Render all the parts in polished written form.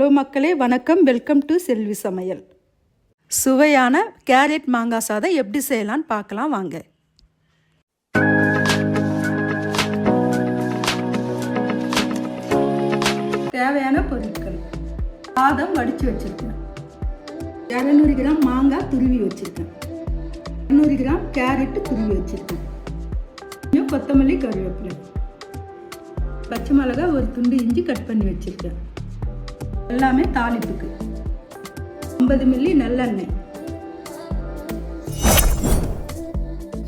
Hello மக்களே, வணக்கம். Welcome to செல்வி சமையல். சுவையான கேரட் மாங்காய் சாதம் எப்படி செய்யலான்னு பார்க்கலாம் வாங்க. தேவையான பொருட்கள்: சாதம் வடித்து வச்சுருக்கேன், 200 கிராம் மாங்காய் துருவி வச்சுருக்கேன், 200 கிராம் கேரட் துருவி வச்சுருக்கேன், கொஞ்சம் கொத்தமல்லி, கருவேப்பிலை, பச்சை மிளகாய், ஒரு துண்டு இஞ்சி கட் பண்ணி வச்சுருக்கேன். எல்லாமே தாளிப்புக்கு. 50 மில்லி நல்லெண்ணெய்.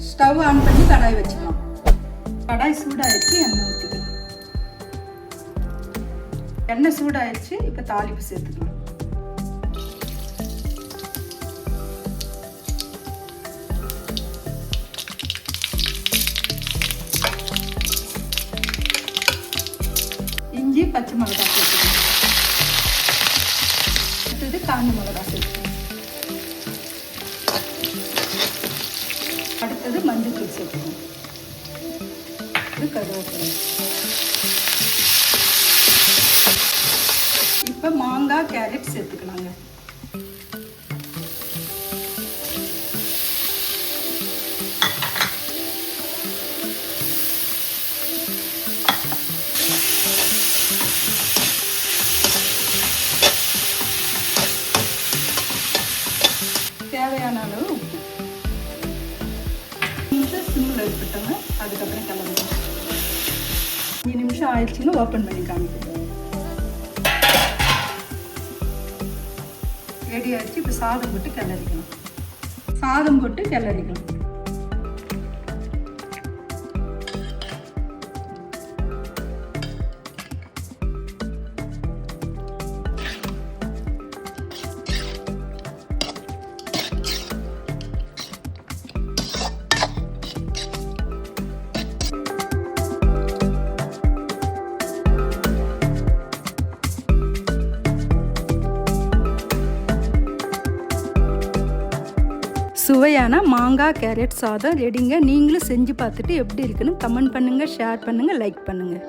ஸ்டவ் ஆன் பண்ணி கடாய் வச்சுக்கலாம். கடாய் சூடாயிடுச்சு, எண்ணெய் ஊற்றிக்கலாம். எண்ணெய் சூடாயிடுச்சு, இப்போ தாளிப்பு சேர்த்துக்கலாம். இஞ்சி, பச்சை மிளகாய் சேர்த்துக்கலாம். அடுத்தது காஞ்ச மிளகாய் சேர்த்துக்கலாம். அடுத்தது மஞ்சள் சேர்த்துக்கலாம். இது கருவேப்பிலை. இப்போ மாங்காய், கேரட் சேர்த்துக்கலாங்க. தேவையான அளவு உப்பு. சிம்மில் இருக்கட்டோங்க, அதுக்கப்புறம் கிளம்புவோம். 5 நிமிஷம் ஆயிடுச்சுன்னு ஓப்பன் பண்ணி காமிக்கிறோம். ரெடி ஆயிடுச்சு. இப்போ சாதம் போட்டு கிளறிக்கலாம். சுவையான மாங்காய் கேரட் சாதம் ரெடிங்க. நீங்களும் செஞ்சு பார்த்துட்டு எப்படி இருக்குன்னு கமெண்ட் பண்ணுங்கள், ஷேர் பண்ணுங்கள், லைக் பண்ணுங்கள்.